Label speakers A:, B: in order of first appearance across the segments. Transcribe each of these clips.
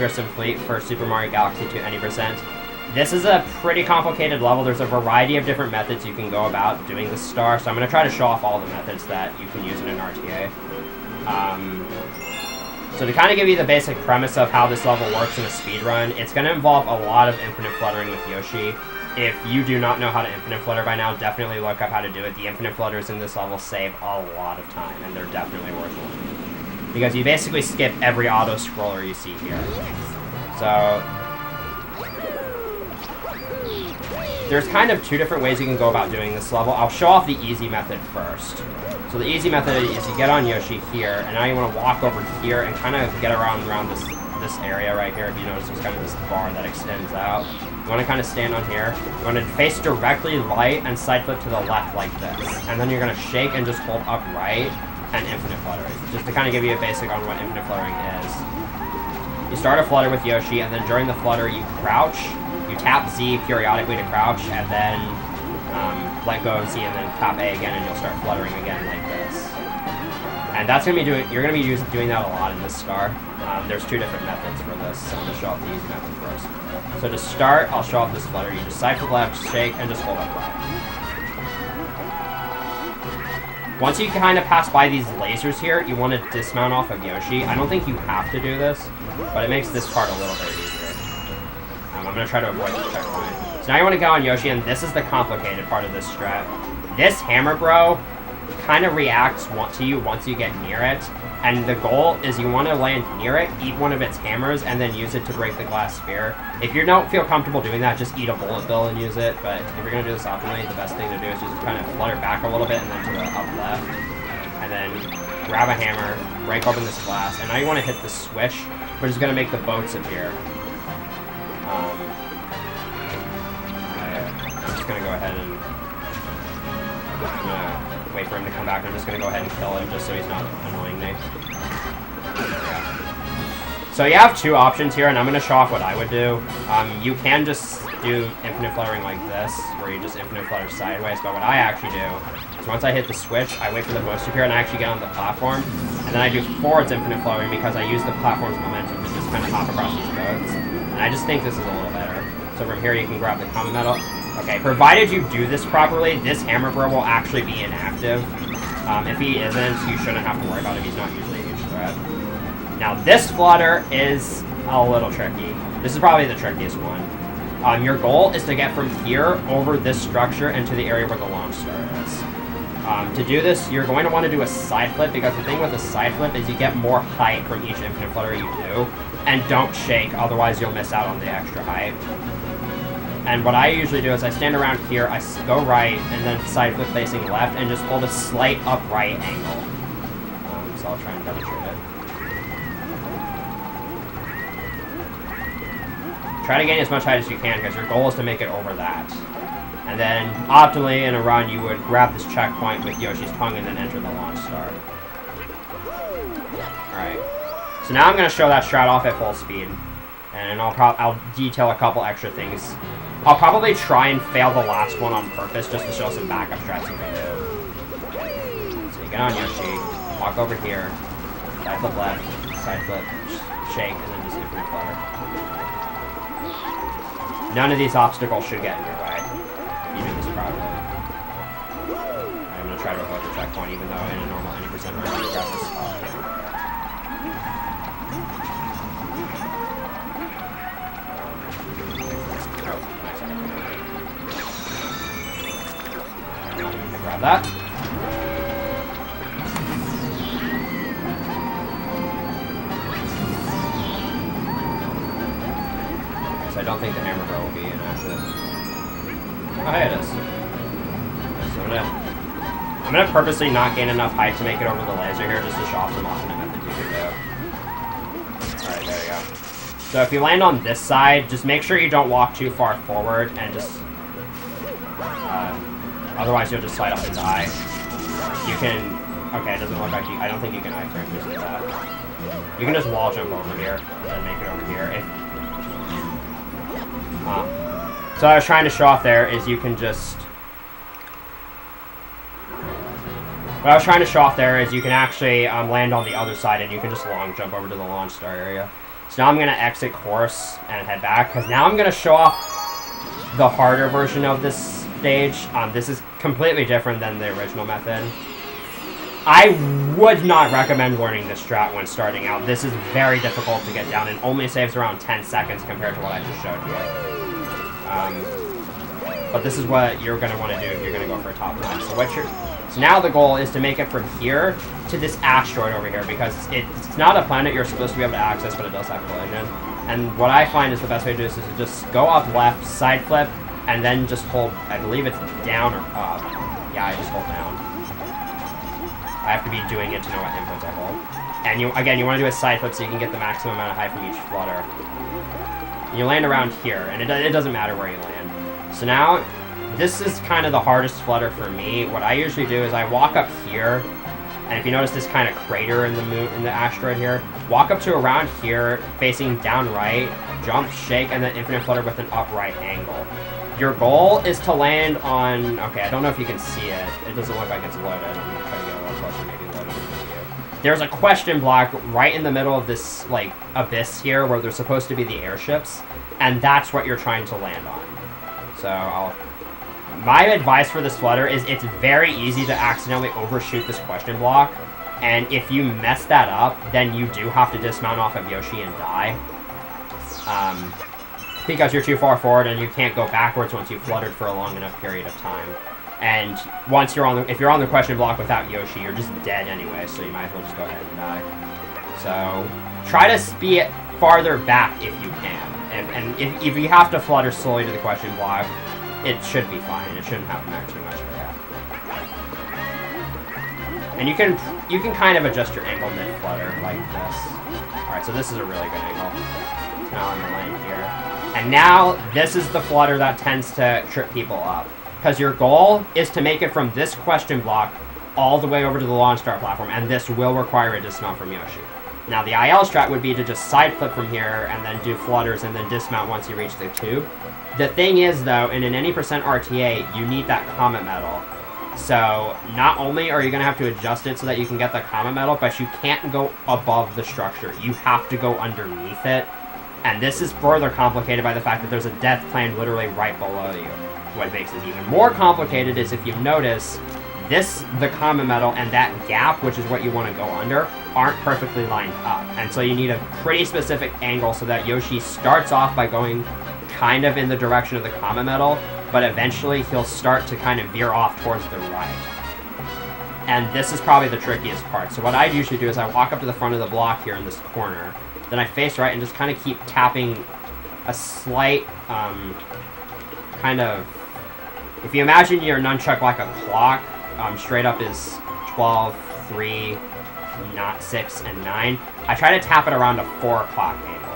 A: Fearsome Fleet for Super Mario Galaxy to any %. This is a pretty complicated level. There's a variety of different methods you can go about doing the star, so I'm going to try to show off all the methods that you can use in an RTA. So to kind of give you the basic premise of how this level works in a speedrun, it's going to involve a lot of infinite fluttering with Yoshi. If you do not know how to infinite flutter by now, definitely look up how to do it. The infinite flutters in this level save a lot of time, and they're definitely worth it. Because you basically skip every auto-scroller you see here. So there's kind of two different ways you can go about doing this level. I'll show off the easy method first. So the easy method is you get on Yoshi here, and now you want to walk over here and kind of get around this area right here. If you notice, there's kind of this bar that extends out. You want to kind of stand on here. You want to face directly right and side flip to the left like this. And then you're going to shake and just hold up right and infinite fluttering. Just to kind of give you a basic on what infinite fluttering is. You start a flutter with Yoshi, and then during the flutter you crouch. You tap Z periodically to crouch, and then let go of Z, and then tap A again, and you'll start fluttering again like this. And that's going to be you're going to be doing that a lot in this star. There's two different methods for this, so I'm going to show off the easy method first. So to start, I'll show off this flutter. You just side flip left, shake, and just hold up right. Once you kind of pass by these lasers here, you want to dismount off of Yoshi. I don't think you have to do this, but it makes this part a little bit easier. I'm going to try to avoid this checkpoint. So now you want to go on Yoshi, and this is the complicated part of this strat. This hammer bro kind of reacts to you once you get near it, and the goal is you want to land near it, eat one of its hammers, and then use it to break the glass sphere. If you don't feel comfortable doing that, just eat a bullet bill and use it, but if you're going to do this optimally, the best thing to do is just kind of flutter back a little bit and then to the up left, and then grab a hammer, break open this glass, and now you want to hit the switch, which is going to make the boats appear. I'm just going to go ahead and wait for him to come back. I'm just going to go ahead and kill him just so he's not annoying me. So you have two options here, and I'm going to show off what I would do. You can just do infinite fluttering like this, where you just infinite flutter sideways, but what I actually do is once I hit the switch, I wait for the boats to appear, and I actually get on the platform, and then I do forwards infinite fluttering because I use the platform's momentum to just kind of hop across these boats. And I just think this is a little better. So from here you can grab the common metal. Okay, provided you do this properly, this hammer bro will actually be inactive. If he isn't, you shouldn't have to worry about it. He's not usually a huge threat. Now this flutter is a little tricky. This is probably the trickiest one. Your goal is to get from here over this structure into the area where the launch star is. To do this, you're going to want to do a side flip, because the thing with a side flip is you get more height from each infinite flutter you do. And don't shake, otherwise you'll miss out on the extra height. And what I usually do is I stand around here, I go right, and then side flip facing left, and just hold a slight upright angle. So I'll try and demonstrate it. Try to gain as much height as you can, because your goal is to make it over that. And then, optimally, in a run, you would grab this checkpoint with Yoshi's tongue and then enter the launch star. Alright. So now I'm going to show that strat off at full speed. And I'll detail a couple extra things. I'll probably try and fail the last one on purpose just to show some backup strats you can do. So you get on Yoshi, walk over here, side flip left, side flip, shake, and then just infinite flutter. None of these obstacles should get in your way if you do this properly. I'm going to try to avoid the checkpoint even though in a normal 90% run you grab this spot. Grab that. So I don't think the hammer bro will be inactive. Oh, hey, it is. So I'm gonna purposely not gain enough height to make it over the laser here, just to show off some alternate methods you can do. Alright, there you go. So if you land on this side, just make sure you don't walk too far forward, and just otherwise you'll just slide up and die. You can... Okay, it doesn't look like you... I don't think you can iframe just with that. You can just wall jump over here, and then make it over here. So what I was trying to show off there is you can just... What I was trying to show off there is you can actually land on the other side, and you can just long jump over to the launch star area. So now I'm going to exit course and head back, because now I'm going to show off the harder version of this stage. This is completely different than the original method. I would not recommend learning this strat when starting out. This is very difficult to get down and only saves around 10 seconds compared to what I just showed you. But this is what you're going to want to do if you're going to go for a top line. So now the goal is to make it from here to this asteroid over here, because it's not a planet you're supposed to be able to access, but it does have collision. And what I find is the best way to do this is to just go up left, side flip, and then just hold, I believe it's down or up. Yeah, I just hold down. I have to be doing it to know what inputs I hold. And again, you want to do a side flip so you can get the maximum amount of height from each flutter. And you land around here, and it doesn't matter where you land. So now, this is kind of the hardest flutter for me. What I usually do is I walk up here, and if you notice this kind of crater in the asteroid here, walk up to around here, facing down right, jump, shake, and then infinite flutter with an upright angle. Your goal is to land on, okay, I don't know if you can see it. It doesn't look like it's loaded. I'm going to try to get a little closer, maybe load it with you. There's a question block right in the middle of this, like, abyss here where there's supposed to be the airships, and that's what you're trying to land on. So my advice for this flutter is it's very easy to accidentally overshoot this question block, and if you mess that up, then you do have to dismount off of Yoshi and die. Because you're too far forward and you can't go backwards once you've fluttered for a long enough period of time. And once if you're on the question block without Yoshi, you're just dead anyway, so you might as well just go ahead and die. So try to be it farther back if you can. And if you have to flutter slowly to the question block, it should be fine. It shouldn't have to matter too much for you. And you can kind of adjust your angle mid-flutter like this. Alright, so this is a really good angle. So now I'm landing here. And now, this is the flutter that tends to trip people up. Because your goal is to make it from this question block all the way over to the launch star platform, and this will require a dismount from Yoshi. Now, the IL strat would be to just side flip from here, and then do flutters, and then dismount once you reach the tube. The thing is, though, in an any % RTA, you need that comet medal. So, not only are you going to have to adjust it so that you can get the comet medal, but you can't go above the structure. You have to go underneath it. And this is further complicated by the fact that there's a death plane literally right below you. What makes it even more complicated is if you notice, the comet medal and that gap, which is what you want to go under, aren't perfectly lined up. And so you need a pretty specific angle so that Yoshi starts off by going kind of in the direction of the comet medal, but eventually he'll start to kind of veer off towards the right. And this is probably the trickiest part. So what I usually do is I walk up to the front of the block here in this corner, then I face right and just kind of keep tapping a slight, kind of, if you imagine your nunchuck like a clock, straight up is 12, 3, not 6, and 9. I try to tap it around a 4 o'clock angle.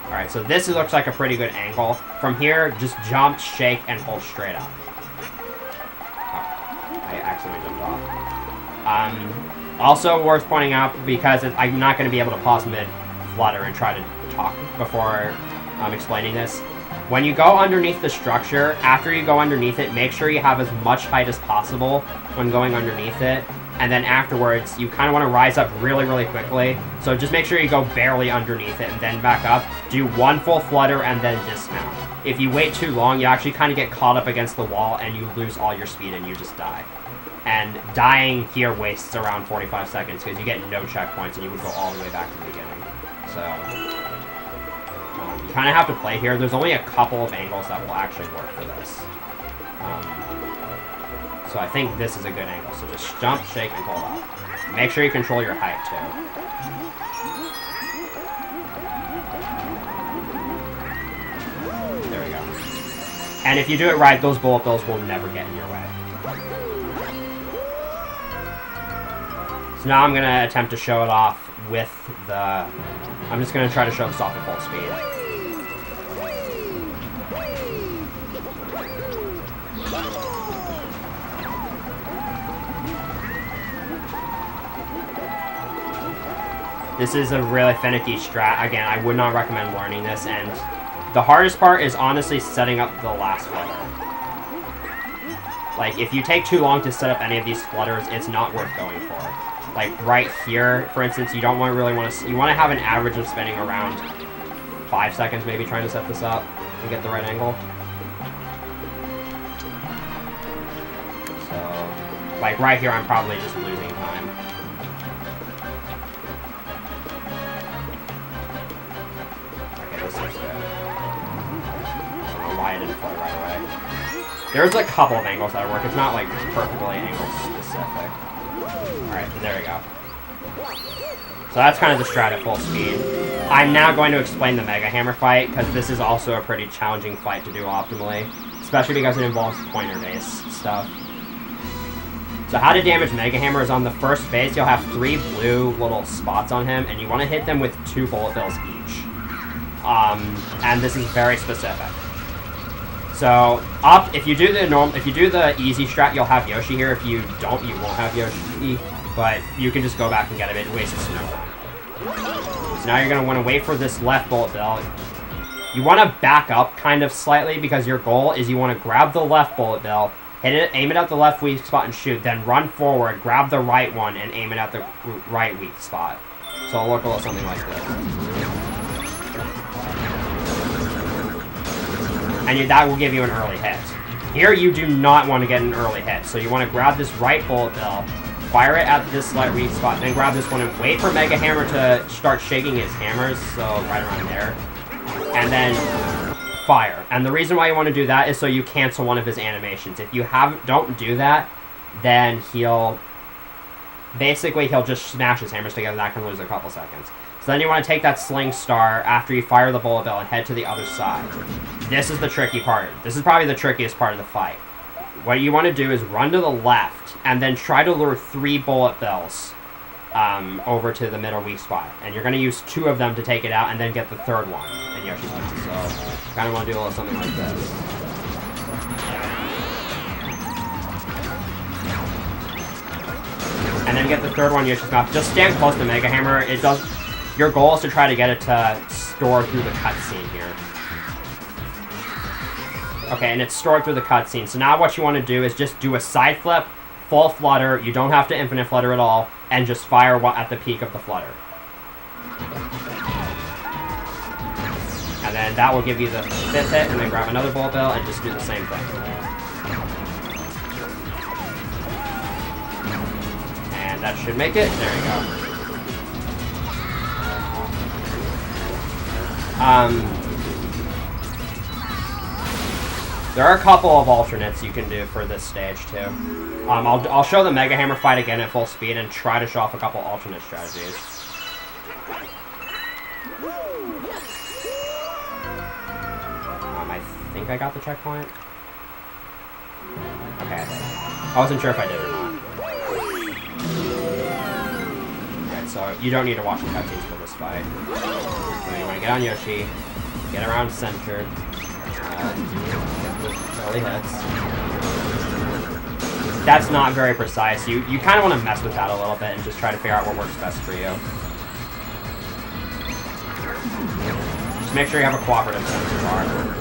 A: Alright, so this looks like a pretty good angle. From here, just jump, shake, and hold straight up. Oh, I accidentally jumped off. Also worth pointing out, because I'm not going to be able to pause mid-flutter and try to talk before explaining this. When you go underneath the structure, after you go underneath it, make sure you have as much height as possible when going underneath it. And then afterwards, you kind of want to rise up really, really quickly. So just make sure you go barely underneath it and then back up. Do one full flutter and then dismount. If you wait too long, you actually kind of get caught up against the wall and you lose all your speed and you just die. And dying here wastes around 45 seconds because you get no checkpoints and you would go all the way back to the beginning. So, you kind of have to play here. There's only a couple of angles that will actually work for this. So I think this is a good angle. So just jump, shake, and hold up. Make sure you control your height, too. There we go. And if you do it right, those bullet bills will never get in your way. So now I'm going to attempt to show it off with the... I'm just going to try to show this off at full speed. This is a really finicky strat. Again, I would not recommend learning this, and the hardest part is honestly setting up the last flutter. Like, if you take too long to set up any of these flutters, it's not worth going for. like right here, for instance, you don't really want to. You want to have an average of spending around 5 seconds, maybe trying to set this up and get the right angle. So, like right here, I'm probably just losing time. Okay, this looks good. I don't know why I didn't fly right away. There's a couple of angles that work. It's not like perfectly angle specific. Alright, there we go. So that's kind of the strat at full speed. I'm now going to explain the Megahammer fight, because this is also a pretty challenging fight to do optimally. Especially because it involves pointer-based stuff. So how to damage Megahammer is on the first phase, you'll have 3 blue little spots on him, and you want to hit them with 2 bullet bills each. And this is very specific. So, if you do the easy strat, you'll have Yoshi here. If you don't, you won't have Yoshi. But you can just go back and get it. It wastes no time. So now you're going to want to wait for this left bullet bill. You want to back up kind of slightly, because your goal is you want to grab the left bullet bill, hit it, aim it at the left weak spot and shoot, then run forward, grab the right one, and aim it at the right weak spot. So it'll look a little something like this. And that will give you an early hit. Here, you do not want to get an early hit, so you want to grab this right bullet bill, fire it at this slight weak spot, then grab this one and wait for Megahammer to start shaking his hammers, so right around there, and then fire. And the reason why you want to do that is so you cancel one of his animations. If you don't do that, then he'll just smash his hammers together, and that can lose a couple seconds. So then you want to take that sling star after you fire the bullet bill and head to the other side. This is the tricky part. This is probably the trickiest part of the fight. What you want to do is run to the left and then try to lure 3 bullet bills over to the middle weak spot. And you're going to use 2 of them to take it out and then get the 3rd one in Yoshi's mouth. So you kind of want to do a little something like this. And then get the 3rd one in Yoshi's mouth. Just stand close to Megahammer. Your goal is to try to get it to store through the cutscene here. Okay, and it's stored through the cutscene. So now what you want to do is just do a side flip, full flutter. You don't have to infinite flutter at all, and just fire at the peak of the flutter. And then that will give you the 5th hit, and then grab another bullet bill and just do the same thing. And that should make it. There you go. There are a couple of alternates you can do for this stage too. I'll show the Megahammer fight again at full speed and try to show off a couple alternate strategies. I think I got the checkpoint. Okay, I wasn't sure if I did or not. Alright, so you don't need to watch the cutscenes for this fight. So you want to get on Yoshi, get around center, early hits. That's not very precise. You kind of want to mess with that a little bit and just try to figure out what works best for you. Just make sure you have a cooperative sensor bar.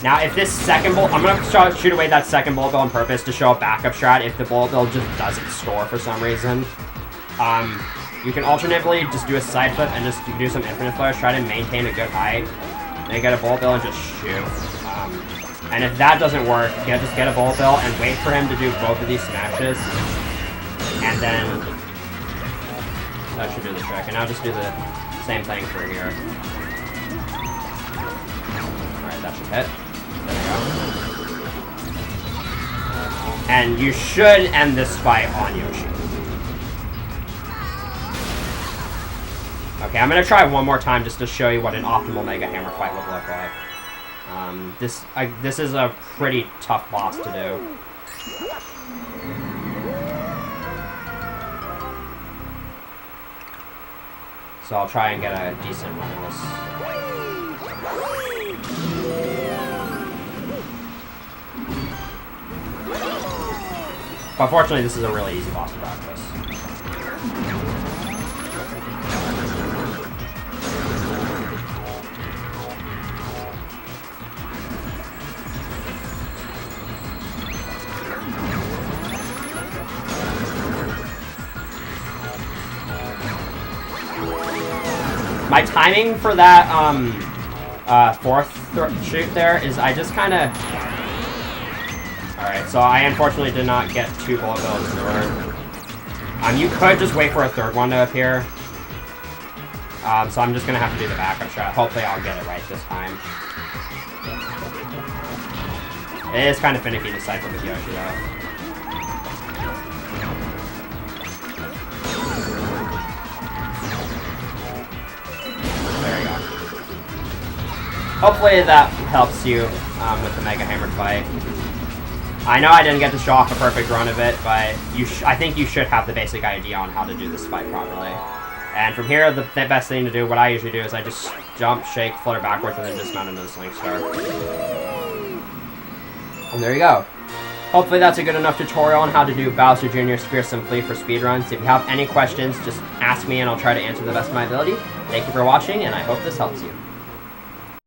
A: Now, if this second bullet... I'm going to shoot away that second bullet bill on purpose to show a backup strat if the bullet bill just doesn't store for some reason. You can alternatively just do a side flip and just do some infinite flares, try to maintain a good height, then get a bullet bill and just shoot. And if that doesn't work, you just get a bullet bill and wait for him to do both of these smashes. And then... that should do the trick. And now just do the same thing for here. Alright, that should hit. There we go. And you should end this fight on Yoshi. Okay, I'm going to try one more time just to show you what an optimal Megahammer fight would look like. This is a pretty tough boss to do. So I'll try and get a decent run of this. But fortunately, this is a really easy boss to practice. My timing for that fourth shoot there is I just kind of... Alright, so I unfortunately did not get 2 bullet bills through. You could just wait for a third one to appear. So I'm just going to have to do the backup shot. Hopefully I'll get it right this time. It is kind of finicky to cycle with Yoshi, though. There you go. Hopefully that helps you with the Megahammer fight. I know I didn't get to show off a perfect run of it, but I think you should have the basic idea on how to do this fight properly. And from here, the best thing to do, what I usually do, is I just jump, shake, flutter backwards, and then dismount into the Sling Star. And there you go. Hopefully that's a good enough tutorial on how to do Bowser Jr.'s Fearsome Flea for speedruns. If you have any questions, just ask me and I'll try to answer the best of my ability. Thank you for watching, and I hope this helps you.